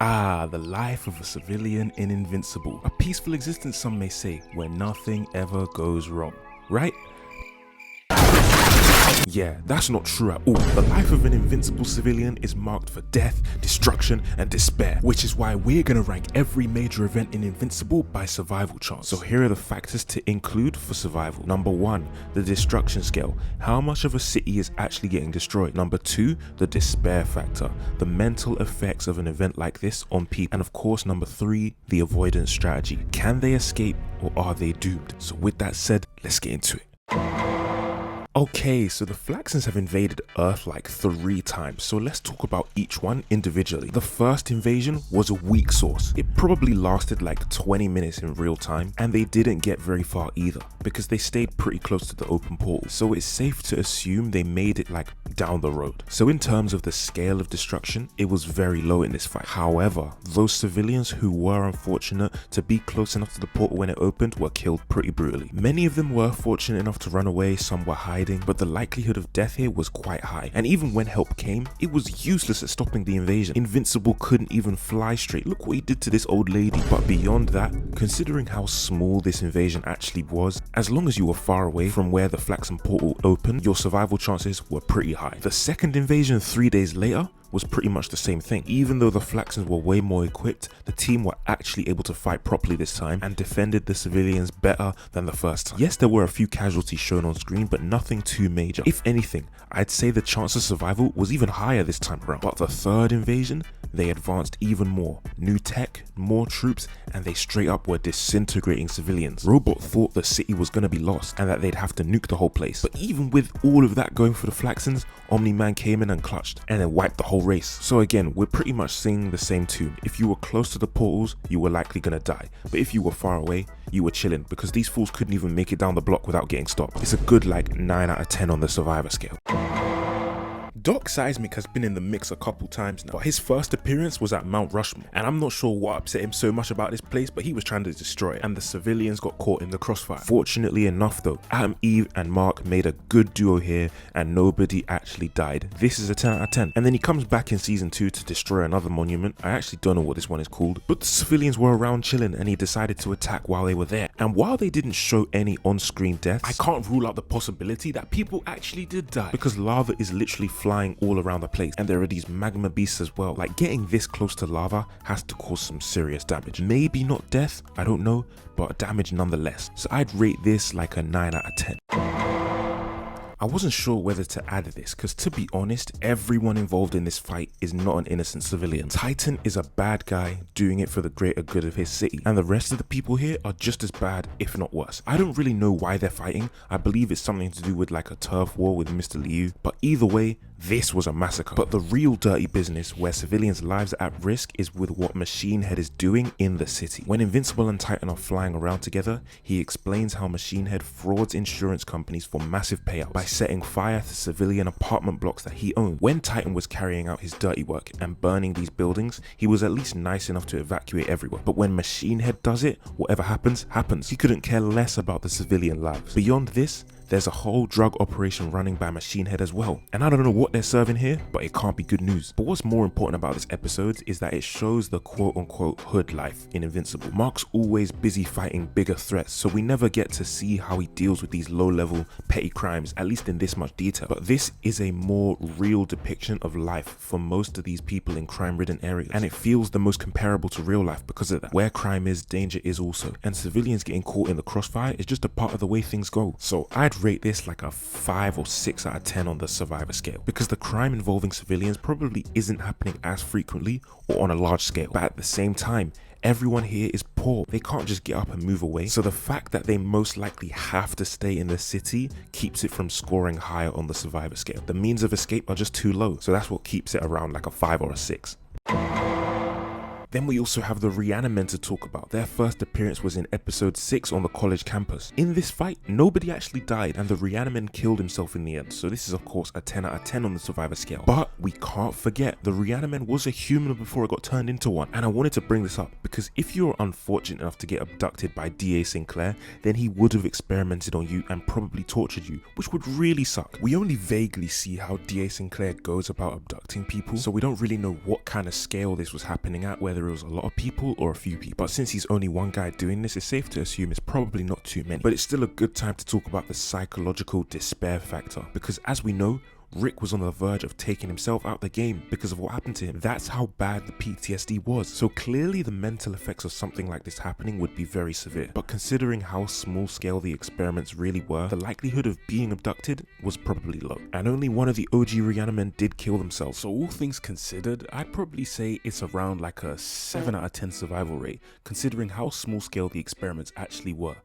Ah, the life of a civilian in Invincible. A peaceful existence, some may say, where nothing ever goes wrong, right? Yeah, that's not true at all. The life of an invincible civilian is marked for death, destruction, and despair, which is why we're gonna rank every major event in Invincible by survival chance. So here are the factors to include for survival. Number 1, the destruction scale. How much of a city is actually getting destroyed? Number 2, the despair factor. The mental effects of an event like this on people. And of course, number 3, the avoidance strategy. Can they escape or are they doomed? So with that said, let's get into it. Okay, so the Flaxans have invaded Earth like 3 times, so let's talk about each one individually. The first invasion was a weak source. It probably lasted like 20 minutes in real time, and they didn't get very far either, because they stayed pretty close to the open portal, so it's safe to assume they made it like down the road. So in terms of the scale of destruction, it was very low in this fight. However, those civilians who were unfortunate to be close enough to the portal when it opened were killed pretty brutally. Many of them were fortunate enough to run away, some were hiding, but the likelihood of death here was quite high, and even when help came, it was useless at stopping the invasion. Invincible couldn't even fly straight. Look what he did to this old lady. But beyond that, considering how small this invasion actually was, as long as you were far away from where the Flaxan portal opened, your survival chances were pretty high. The second invasion 3 days later was pretty much the same thing. Even though the Flaxans were way more equipped, the team were actually able to fight properly this time and defended the civilians better than the first time. Yes, there were a few casualties shown on screen, but nothing too major. If anything, I'd say the chance of survival was even higher this time around. But the third invasion, they advanced even more. New tech, more troops, and they straight up were disintegrating civilians. Robot thought the city was gonna be lost and that they'd have to nuke the whole place. But even with all of that going for the Flaxans, Omni-Man came in and clutched and then wiped the whole race. So again, we're pretty much singing the same tune. If you were close to the portals, you were likely gonna die. But if you were far away, you were chilling, because these fools couldn't even make it down the block without getting stopped. It's a good like 9 out of 10 on the survivor scale. Doc Seismic has been in the mix a couple times now, but his first appearance was at Mount Rushmore, and I'm not sure what upset him so much about this place, but he was trying to destroy it, and the civilians got caught in the crossfire. Fortunately enough though, Adam, Eve and Mark made a good duo here, and nobody actually died. This is a 10 out of 10. And then he comes back in season 2 to destroy another monument. I actually don't know what this one is called, but the civilians were around chilling, and he decided to attack while they were there. And while they didn't show any on-screen deaths, I can't rule out the possibility that people actually did die, because lava is literally flying all around the place, and there are these magma beasts as well. Like, getting this close to lava has to cause some serious damage. Maybe not death, I don't know, but damage nonetheless. So I'd rate this like a 9 out of 10. I wasn't sure whether to add this, because to be honest, everyone involved in this fight is not an innocent civilian. Titan is a bad guy doing it for the greater good of his city, and the rest of the people here are just as bad, if not worse. I don't really know why they're fighting. I believe it's something to do with like a turf war with Mr. Liu, but either way, this was a massacre. But the real dirty business where civilians' lives are at risk is with what Machine Head is doing in the city. When Invincible and Titan are flying around together, he explains how Machine Head frauds insurance companies for massive payouts by setting fire to civilian apartment blocks that he owned. When Titan was carrying out his dirty work and burning these buildings, he was at least nice enough to evacuate everyone. But when Machine Head does it, whatever happens, happens. He couldn't care less about the civilian lives. Beyond this, there's a whole drug operation running by Machine Head as well. And I don't know what they're serving here, but it can't be good news. But what's more important about this episode is that it shows the quote-unquote hood life in Invincible. Mark's always busy fighting bigger threats, so we never get to see how he deals with these low-level petty crimes, at least in this much detail. But this is a more real depiction of life for most of these people in crime-ridden areas, and it feels the most comparable to real life because of that. Where crime is, danger is also, and civilians getting caught in the crossfire is just a part of the way things go. So I'd rate this like a 5 or 6 out of 10 on the survivor scale, because the crime involving civilians probably isn't happening as frequently or on a large scale, but at the same time, everyone here is poor. They can't just get up and move away, so the fact that they most likely have to stay in the city keeps it from scoring higher on the survivor scale. The means of escape are just too low, so that's what keeps it around like a 5 or a 6. Then we also have the Reanimen to talk about. Their first appearance was in episode 6 on the college campus. In this fight, nobody actually died and the Reanimen killed himself in the end, so this is of course a 10 out of 10 on the survivor scale. But we can't forget, the Reanimen was a human before it got turned into one, and I wanted to bring this up because if you're unfortunate enough to get abducted by DA Sinclair, then he would have experimented on you and probably tortured you, which would really suck. We only vaguely see how DA Sinclair goes about abducting people, so we don't really know what kind of scale this was happening at, whether it was a lot of people or a few people. But since he's only one guy doing this, it's safe to assume it's probably not too many. But it's still a good time to talk about the psychological despair factor, because as we know, Rick was on the verge of taking himself out the game because of what happened to him. That's how bad the PTSD was. So clearly the mental effects of something like this happening would be very severe. But considering how small scale the experiments really were, the likelihood of being abducted was probably low. And only one of the OG Reanimen did kill themselves. So all things considered, I'd probably say it's around like a 7 out of 10 survival rate, considering how small scale the experiments actually were.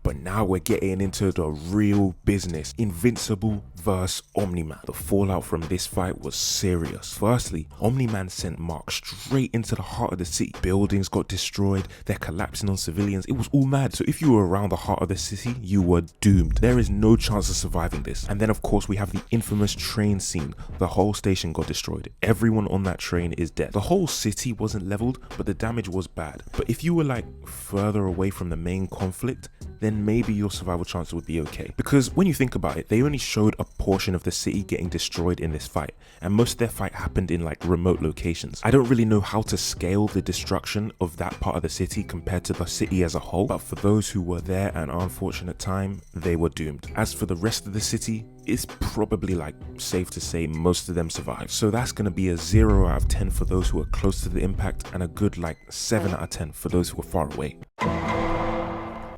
But now we're getting into the real business. Invincible vs Omni-Man. The fallout from this fight was serious. Firstly, Omni-Man sent Mark straight into the heart of the city. Buildings got destroyed, they're collapsing on civilians. It was all mad. So if you were around the heart of the city, you were doomed. There is no chance of surviving this. And then of course we have the infamous train scene. The whole station got destroyed. Everyone on that train is dead. The whole city wasn't leveled, but the damage was bad. But if you were like further away from the main conflict, then maybe your survival chances would be okay. Because when you think about it, they only showed a portion of the city getting destroyed in this fight, and most of their fight happened in like remote locations. I don't really know how to scale the destruction of that part of the city compared to the city as a whole, but for those who were there at an unfortunate time, they were doomed. As for the rest of the city, it's probably like safe to say most of them survived. So that's going to be a 0 out of 10 for those who are close to the impact and a good like 7 out of 10 for those who are far away.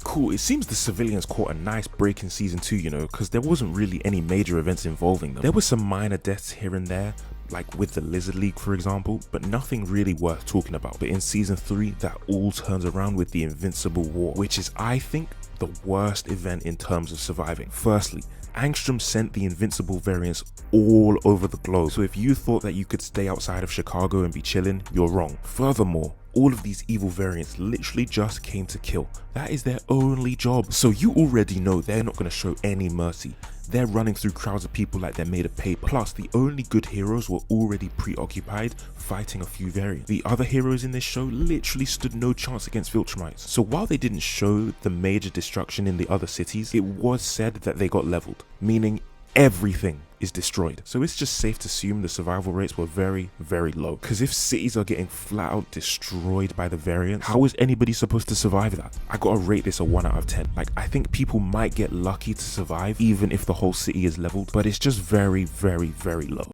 Cool, it seems the civilians caught a nice break in season 2, you know, because there wasn't really any major events involving them. There were some minor deaths here and there, like with the Lizard League for example, but nothing really worth talking about. But in season 3, that all turns around with the Invincible War, which is, I think, the worst event in terms of surviving. Firstly, Angstrom sent the Invincible variants all over the globe, so if you thought that you could stay outside of Chicago and be chilling, you're wrong. Furthermore, all of these evil variants literally just came to kill. That is their only job. So you already know they're not going to show any mercy. They're running through crowds of people like they're made of paper. Plus, the only good heroes were already preoccupied fighting a few variants. The other heroes in this show literally stood no chance against Viltrumites. So while they didn't show the major destruction in the other cities, it was said that they got leveled, meaning everything is destroyed. So it's just safe to assume the survival rates were very, very low. Because if cities are getting flat out destroyed by the variants, how is anybody supposed to survive that? I gotta rate this a 1 out of 10. Like, I think people might get lucky to survive even if the whole city is leveled, but it's just very, very, very low.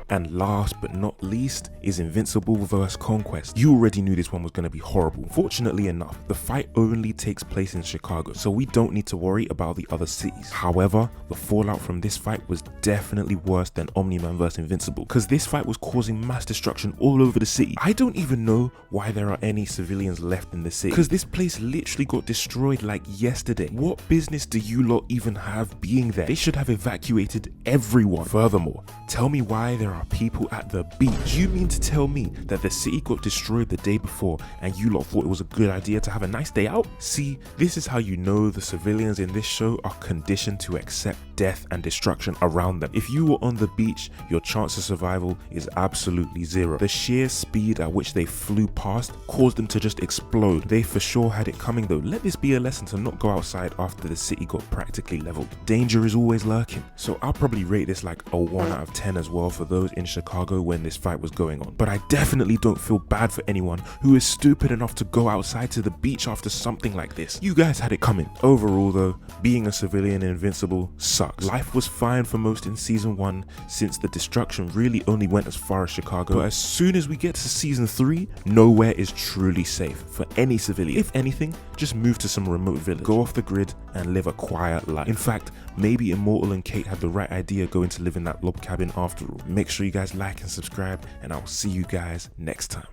And last but not least is Invincible vs Conquest. You already knew this one was going to be horrible. Fortunately enough, the fight only takes place in Chicago, so we don't need to worry about the other cities. However, the fallout from this fight was definitely worse than Omni-Man vs Invincible, because this fight was causing mass destruction all over the city. I don't even know why there are any civilians left in the city, because this place literally got destroyed like yesterday. What business do you lot even have being there? They should have evacuated everyone. Furthermore, tell me why there are people at the beach. You mean to tell me that the city got destroyed the day before and you lot thought it was a good idea to have a nice day out? See, this is how you know the civilians in this show are conditioned to accept death and destruction around them. If you were on the beach, your chance of survival is absolutely 0. The sheer speed at which they flew past caused them to just explode. They for sure had it coming though. Let this be a lesson to not go outside after the city got practically leveled. Danger is always lurking. So I'll probably rate this like a 1 out of 10 as well for those in Chicago when this fight was going on. But I definitely don't feel bad for anyone who is stupid enough to go outside to the beach after something like this. You guys had it coming. Overall though, being a civilian in Invincible sucks. Life was fine for most in season 1 since the destruction really only went as far as Chicago. But as soon as we get to season 3, nowhere is truly safe for any civilian. If anything, just move to some remote village, go off the grid and live a quiet life. In fact, maybe Immortal and Kate had the right idea going to live in that log cabin after all. Make sure you guys like and subscribe, and I'll see you guys next time.